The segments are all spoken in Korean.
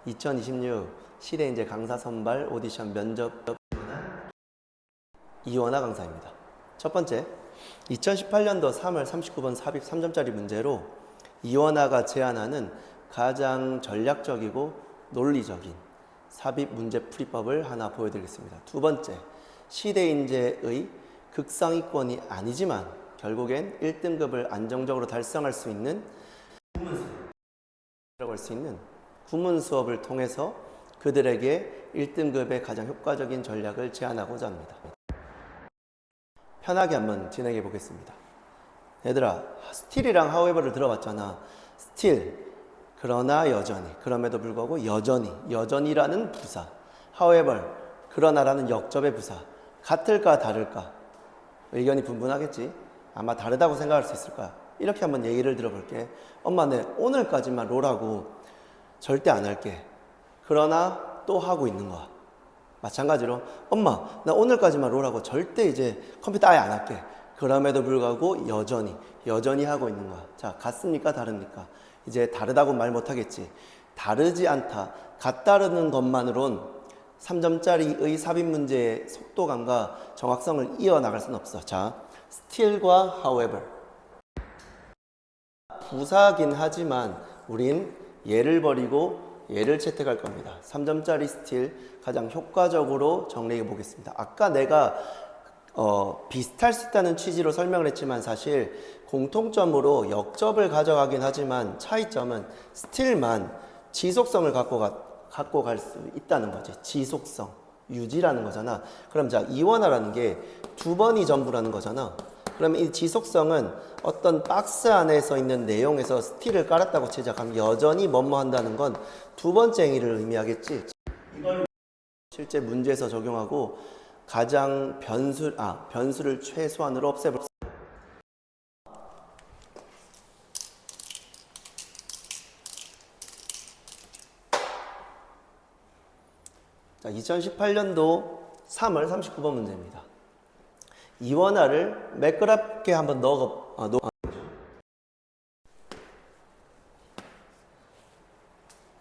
2026 시대인재 강사 선발 오디션 면접 이원하 강사입니다. 첫 번째, 2018년도 3월 39번 삽입 3점짜리 문제로 이원하가 제안하는 가장 전략적이고 논리적인 삽입 문제 풀이법을 하나 보여드리겠습니다. 두 번째, 시대인재의 극상위권이 아니지만 결국엔 1등급을 안정적으로 달성할 수 있는 구문 수업을 통해서 그들에게 1등급의 가장 효과적인 전략을 제안하고자 합니다. 편하게 한번 진행해 보겠습니다. 얘들아, 스틸이랑 however를 들어봤잖아. 스틸, 그러나 여전히, 그럼에도 불구하고 여전히, 여전히라는 부사, however, 그러나라는 역접의 부사, 같을까 다를까? 의견이 분분하겠지? 아마 다르다고 생각할 수 있을 거야. 이렇게 한번 얘기를 들어볼게. 엄마, 내 오늘까지만 롤하고 절대 안 할게. 그러나 또 하고 있는 거야. 마찬가지로 엄마, 나 오늘까지만 롤하고 절대 이제 컴퓨터 아예 안 할게. 그럼에도 불구하고 여전히 하고 있는 거야. 자, 같습니까? 다릅니까? 이제 다르다고 말 못하겠지. 다르지 않다. 같다르는 것만으론 3점짜리의 삽입 문제의 속도감과 정확성을 이어나갈 수는 없어. 자, still과 however. 부사긴 하지만 우린 얘를 버리고 얘를 채택할 겁니다. 3점짜리 still 가장 효과적으로 정리해 보겠습니다. 아까 내가 비슷할 수 있다는 취지로 설명을 했지만 사실 공통점으로 역접을 가져가긴 하지만 차이점은 still만 지속성을 갖고 갈 수 있다는 거지. 지속성, 유지라는 거잖아. 그럼 자, 이원화라는 게 두 번이 전부라는 거잖아. 그러면 이 지속성은 어떤 박스 안에서 있는 내용에서 still을 깔았다고 치자. 그럼 여전히 뭐뭐 한다는 건 두 번째 행위를 의미하겠지. 이걸 실제 문제에서 적용하고 가장 변수를 최소한으로 없애볼 수 있습니다. 자, 2018년도 3월 39번 문제입니다. 이원화를 매끄럽게 한번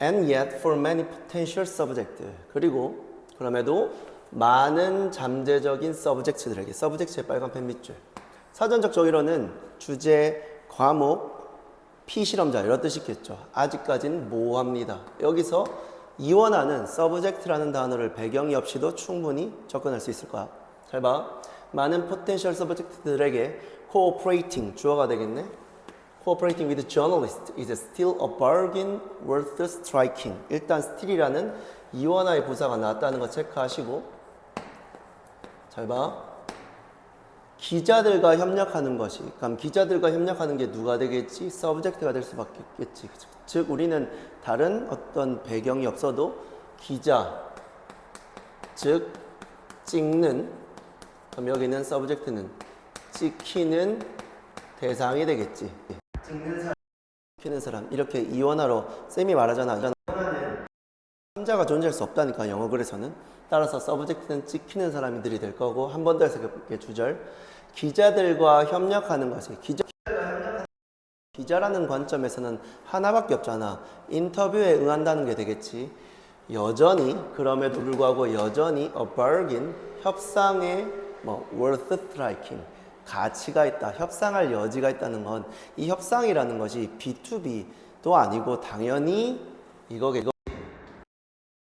And yet for many potential subject. 그리고 그럼에도 많은 잠재적인 서브젝트들에게, 서브젝트의 빨간펜 밑줄. 사전적 정의로는 주제, 과목, 피실험자 이런 뜻이겠죠. 아직까지는 모호합니다. 여기서 이원화는 서브젝트라는 단어를 배경이 없이도 충분히 접근할 수 있을 거야. 잘 봐. 많은 포텐셜 서브젝트들에게 cooperating, 주어가 되겠네. cooperating with journalists is still a bargain worth striking. 일단 still이라는 이원화의 부사가 나왔다는 거 체크하시고, 잘 봐. 기자들과 협력하는 것이, 그럼 기자들과 협력하는 게 누가 되겠지? 서브젝트가 될 수밖에 없겠지. 즉 우리는 다른 어떤 배경이 없어도 기자, 즉 찍는, 그럼 여기는 서브젝트는 찍히는 대상이 되겠지. 찍히는 사람. 이렇게 이원화로 쌤이 말하잖아. 삼자가 존재할 수 없다니까, 영어 글에서는. 따라서 서브젝트는 찍히는 사람들이 될 거고, 한 번 더 해석해볼게. 주절. 기자들과 협력하는 것이. 기자라는 관점에서는 하나밖에 없잖아. 인터뷰에 응한다는 게 되겠지. 여전히, 그럼에도 불구하고 여전히 a bargain, 협상의 worth striking, 가치가 있다. 협상할 여지가 있다는 건 이 협상이라는 것이 B2B도 아니고 당연히 이거겠죠.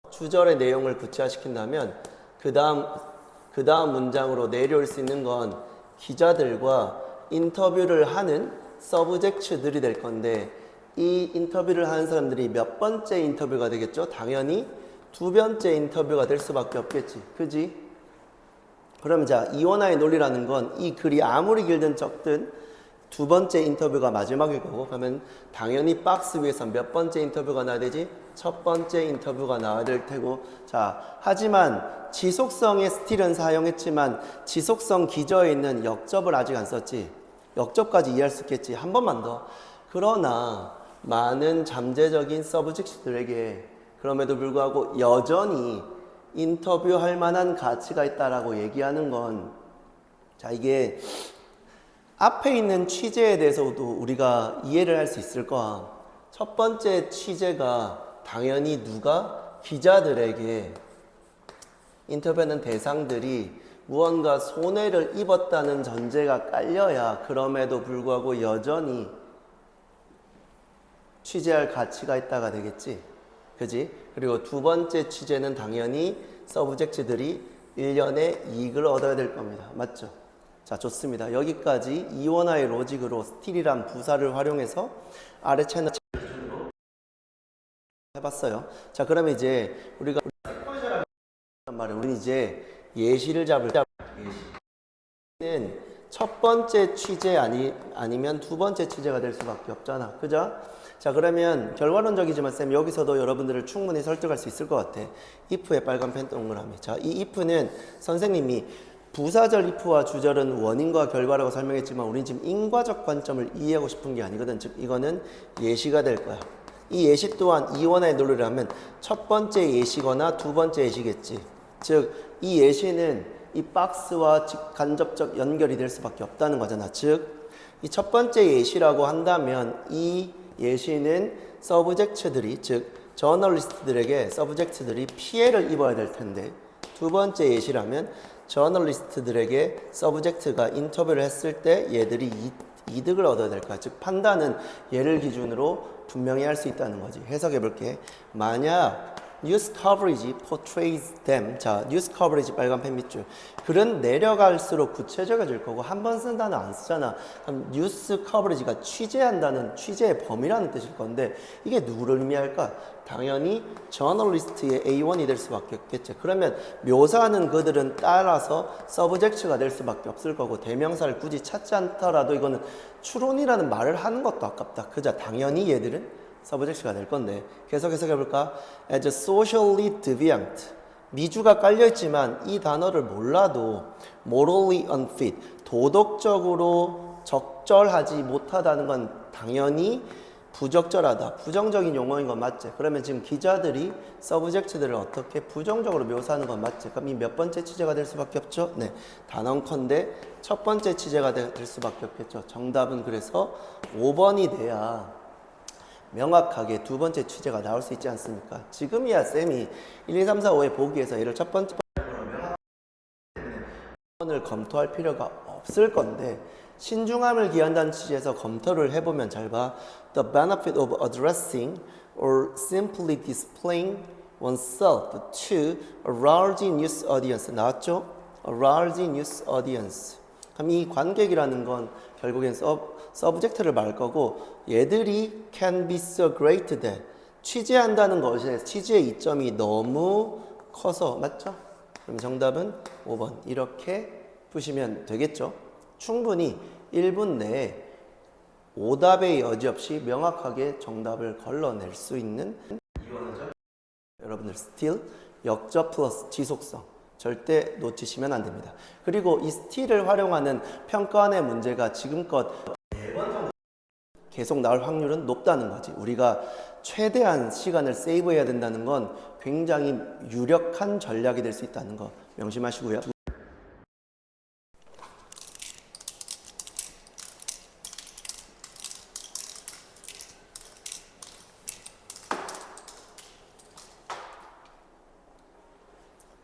주절의 내용을 구체화시킨다면 그 다음 문장으로 내려올 수 있는 건 기자들과 인터뷰를 하는 서브젝트들이 될 건데, 이 인터뷰를 하는 사람들이 몇 번째 인터뷰가 되겠죠? 당연히 두 번째 인터뷰가 될 수밖에 없겠지. 그지? 그럼 자, 이원화의 논리라는 건 이 글이 아무리 길든 적든 두 번째 인터뷰가 마지막일 거고, 그러면 당연히 박스 위에서 몇 번째 인터뷰가 나와야 되지? 첫 번째 인터뷰가 나와야 될 테고. 자, 하지만 지속성의 스틸은 사용했지만 지속성 기저에 있는 역접을 아직 안 썼지. 역접까지 이해할 수 있겠지. 한 번만 더. 그러나 많은 잠재적인 서브젝트들에게 그럼에도 불구하고 여전히 인터뷰할 만한 가치가 있다라고 얘기하는 건, 자, 이게 앞에 있는 취재에 대해서도 우리가 이해를 할 수 있을 거야. 첫 번째 취재가 당연히 누가? 기자들에게 인터뷰하는 대상들이 무언가 손해를 입었다는 전제가 깔려야 그럼에도 불구하고 여전히 취재할 가치가 있다가 되겠지. 그지? 그리고 두 번째 취재는 당연히 서브젝트들이 1년에 이익을 얻어야 될 겁니다. 맞죠? 자, 좋습니다. 여기까지 이원화의 로직으로 스틸이란 부사를 활용해서 아래 채널 해봤어요. 자, 그러면 이제 우리가 우리는 이제 예시를 잡을 예시는 첫 번째 취재 아니면 두 번째 취재가 될 수밖에 없잖아. 그죠? 자, 그러면 결과론적이지만 쌤 여기서도 여러분들을 충분히 설득할 수 있을 것 같아. if의 빨간 펜 동그라미. 자, 이 if는 선생님이 부사절 if와 주절은 원인과 결과라고 설명했지만 우린 지금 인과적 관점을 이해하고 싶은 게 아니거든. 즉 이거는 예시가 될 거야. 이 예시 또한 이원화의 논리를 하면 첫 번째 예시거나 두 번째 예시겠지. 즉 이 예시는 이 박스와 간접적 연결이 될 수밖에 없다는 거잖아. 즉 이 첫 번째 예시라고 한다면 이 예시는 서브젝트들이 즉 저널리스트들에게 서브젝트들이 피해를 입어야 될 텐데 두 번째 예시라면 저널리스트들에게 서브젝트가 인터뷰를 했을 때 얘들이 이득을 얻어야 될 거야. 즉 판단은 얘를 기준으로 분명히 할 수 있다는 거지. 해석해 볼게. 만약 뉴스 커버리지 portrays them. 자, 뉴스 커버리지 빨간 펜 밑줄. 글은 내려갈수록 구체적이질 거고 한 번 쓴 단어 안 쓰잖아. 그럼 뉴스 커버리지가 취재한다는 취재의 범위라는 뜻일 건데 이게 누구를 의미할까? 당연히 저널리스트의 A1이 될 수밖에 없겠죠. 그러면 묘사하는 그들은 따라서 서브젝트가 될 수밖에 없을 거고 대명사를 굳이 찾지 않더라도 이거는 추론이라는 말을 하는 것도 아깝다. 그자 당연히 얘들은 서브젝트가 될 건데 계속 해석해볼까? As socially deviant 미주가 깔려있지만 이 단어를 몰라도 morally unfit 도덕적으로 적절하지 못하다는 건 당연히 부적절하다. 부정적인 용어인 건 맞지? 그러면 지금 기자들이 서브젝트들을 어떻게 부정적으로 묘사하는 건 맞지? 그럼 이 몇 번째 취재가 될 수밖에 없죠? 네, 단언컨대 첫 번째 취재가 될 수밖에 없겠죠. 정답은 그래서 5번이 돼야 명확하게 두 번째 취재가 나올 수 있지 않습니까? 지금이야 쌤이 1, 2, 3, 4, 5의 보기에서 얘를 첫 번째 을 검토할 필요가 없을 건데 신중함을 기한다는 취지에서 검토를 해보면 잘 봐. The benefit of addressing or simply displaying oneself to a large news audience 나왔죠? A large news audience. 그럼 이 관객이라는 건 결국엔 서브젝트를 말 거고 얘들이 can be so great that 취재한다는 것에 취재의 이점이 너무 커서 맞죠? 그럼 정답은 5번 이렇게 푸시면 되겠죠? 충분히 1분 내에 오답의 여지 없이 명확하게 정답을 걸러낼 수 있는 여러분들 스틸 역적 플러스 지속성 절대 놓치시면 안 됩니다. 그리고 이 스틸을 활용하는 평가원의 문제가 지금껏 계속 나올 확률은 높다는 거지. 우리가 최대한 시간을 세이브해야 된다는 건 굉장히 유력한 전략이 될 수 있다는 거 명심하시고요.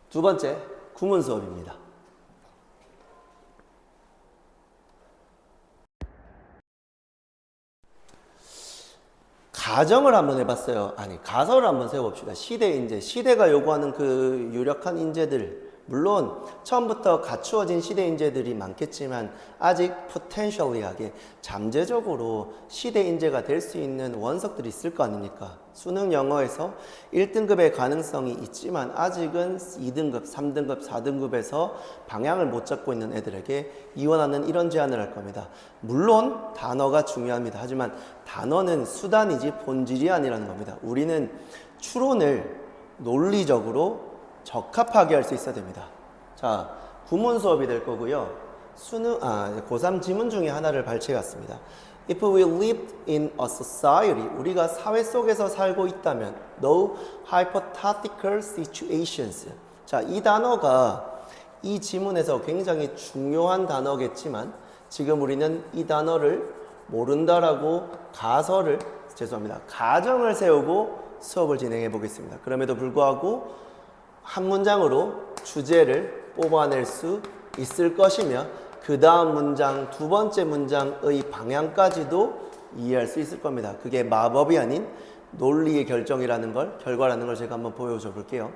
두 번째, 구문 수업입니다. 가정을 한번 해봤어요. 아니, 가설을 한번 세워봅시다. 시대, 시대가 요구하는 그 유력한 인재들, 물론 처음부터 갖추어진 시대 인재들이 많겠지만 아직 포텐셜리하게 잠재적으로 시대 인재가 될 수 있는 원석들이 있을 거 아닙니까? 수능 영어에서 1등급의 가능성이 있지만 아직은 2등급, 3등급, 4등급에서 방향을 못 잡고 있는 애들에게 이원하는 이런 제안을 할 겁니다. 물론 단어가 중요합니다. 하지만 단어는 수단이지 본질이 아니라는 겁니다. 우리는 추론을 논리적으로 적합하게 할 수 있어야 됩니다. 자, 구문 수업이 될 거고요. 고3 지문 중에 하나를 발췌해 왔습니다. If we lived in a society, 우리가 사회 속에서 살고 있다면, no hypothetical situations. 자, 이 단어가 이 지문에서 굉장히 중요한 단어겠지만, 지금 우리는 이 단어를 모른다라고 가정을 세우고 수업을 진행해 보겠습니다. 그럼에도 불구하고 한 문장으로 주제를 뽑아낼 수 있을 것이며 그 다음 문장, 두 번째 문장의 방향까지도 이해할 수 있을 겁니다. 그게 마법이 아닌 논리의 결정이라는 걸, 결과라는 걸 제가 한번 보여줘 볼게요.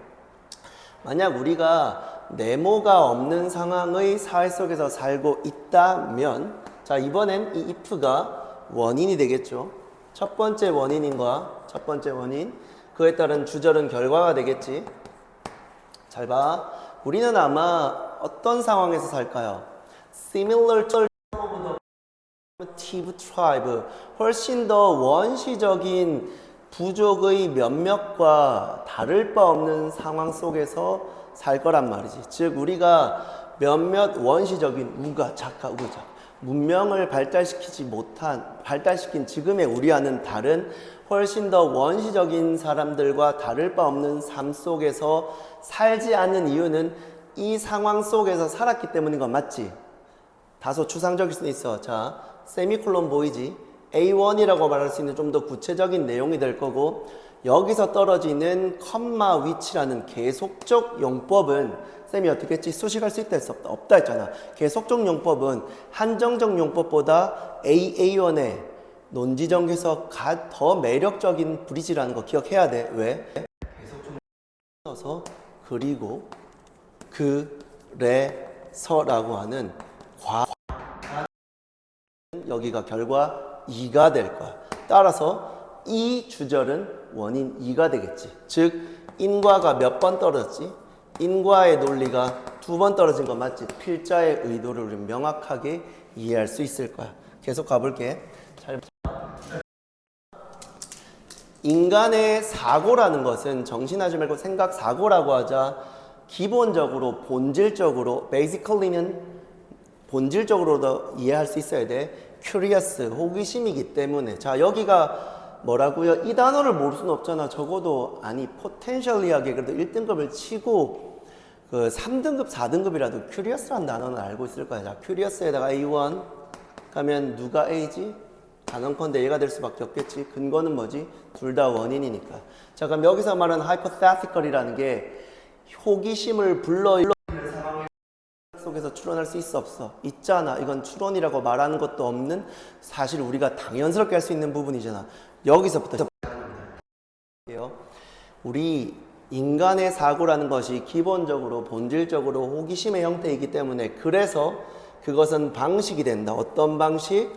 만약 우리가 네모가 없는 상황의 사회 속에서 살고 있다면, 자, 이번엔 이 if가 원인이 되겠죠. 첫 번째 원인인과 첫 번째 원인, 그에 따른 주절은 결과가 되겠지. 잘 봐. 우리는 아마 어떤 상황에서 살까요? Similar to primitive tribe, 훨씬 더 원시적인 부족의 몇몇과 다를 바 없는 상황 속에서 살 거란 말이지. 즉 우리가 몇몇 원시적인 우가, 자카, 우자 문명을 발달시킨 지금의 우리와는 다른 훨씬 더 원시적인 사람들과 다를 바 없는 삶 속에서 살지 않는 이유는 이 상황 속에서 살았기 때문인 건 맞지? 다소 추상적일 수는 있어. 자, 세미콜론 보이지? A1이라고 말할 수 있는 좀 더 구체적인 내용이 될 거고, 여기서 떨어지는 컴마 위치라는 계속적 용법은 쌤이 어떻게 했지? 수식할 수 있다 했어? 없다 했잖아. 계속적 용법은 한정적 용법보다 A1의 논지정에서 더 매력적인 브리지라는 거 기억해야 돼. 왜? 계속적 써서 그리고 그래서라고 하는 여기가 결과 2가 될 거야. 따라서 이 주절은 원인 2가 되겠지. 즉 인과가 몇 번 떨어졌지? 인과의 논리가 2번 떨어진 거 맞지? 필자의 의도를 우리 명확하게 이해할 수 있을 거야. 계속 가볼게. 인간의 사고라는 것은 정신하지 말고 생각 사고라고 하자. 기본적으로 본질적으로 basically는 본질적으로도 이해할 수 있어야 돼. curious, 호기심이기 때문에. 자, 여기가 뭐라고요? 이 단어를 모를 수는 없잖아. 적어도 아니 potentially하게 그래도 1등급을 치고 그 3등급, 4등급이라도 curious라는 단어는 알고 있을 거야. 자, curious에다가 A1 가면 누가 A지? 단언컨대 얘가 될 수밖에 없겠지. 근거는 뭐지? 둘 다 원인이니까. 자, 그럼 여기서 말하는 hypothetical이라는 게 호기심을 불러일으키는 상황 속에서 추론할 수 있어 없어? 있잖아. 이건 추론이라고 말하는 것도 없는 사실 우리가 당연스럽게 할 수 있는 부분이잖아. 여기서부터 우리 인간의 사고라는 것이 기본적으로 본질적으로 호기심의 형태이기 때문에 그래서 그것은 방식이 된다. 어떤 방식?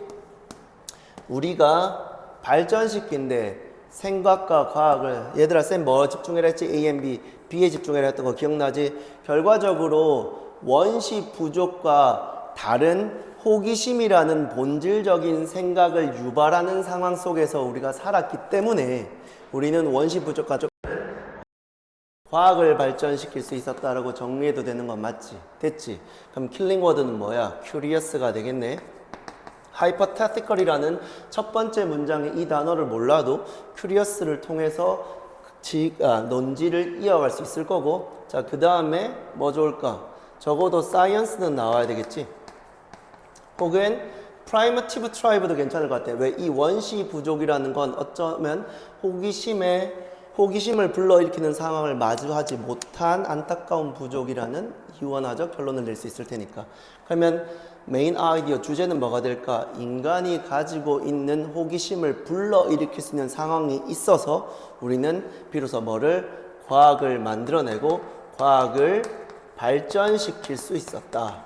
우리가 발전시킨데 생각과 과학을 얘들아 쌤 뭐 집중해라 했지? A and B, B에 집중해라 했던 거 기억나지? 결과적으로 원시 부족과 다른 호기심이라는 본질적인 생각을 유발하는 상황 속에서 우리가 살았기 때문에 우리는 원시 부족과 과학을 발전시킬 수 있었다라고 정리해도 되는 건 맞지? 됐지? 그럼 킬링 워드는 뭐야? curious가 되겠네. hypothetical이라는 첫 번째 문장의 이 단어를 몰라도 curious를 통해서 논지를 이어갈 수 있을 거고, 자, 그 다음에 뭐 좋을까? 적어도 science는 나와야 되겠지? 혹은 primitive tribe도 괜찮을 것 같아. 왜? 이 원시 부족이라는 건 어쩌면 호기심을 불러일으키는 상황을 마주하지 못한 안타까운 부족이라는 유언화적 결론을 낼 수 있을 테니까. 그러면 메인 아이디어 주제는 뭐가 될까? 인간이 가지고 있는 호기심을 불러일으킬 수 있는 상황이 있어서 우리는 비로소 뭐를? 과학을 만들어내고 과학을 발전시킬 수 있었다.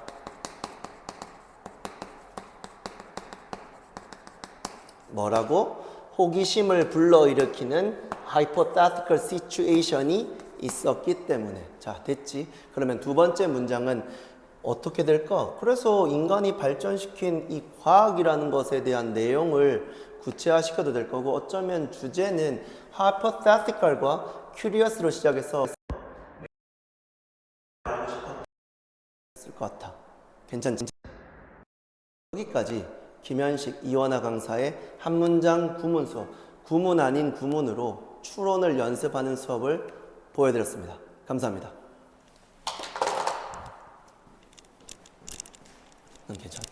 뭐라고? 호기심을 불러일으키는 hypothetical situation이 있었기 때문에. 자, 됐지? 그러면 두 번째 문장은 어떻게 될까? 그래서 인간이 발전시킨 이 과학이라는 것에 대한 내용을 구체화시켜도 될 거고, 어쩌면 주제는 hypothetical과 curious로 시작해서 있을 것 같아. 괜찮지? 여기까지 김현식, 이원하 강사의 한 문장 구문 수업, 구문 아닌 구문으로 추론을 연습하는 수업을 보여드렸습니다. 감사합니다. 괜찮아.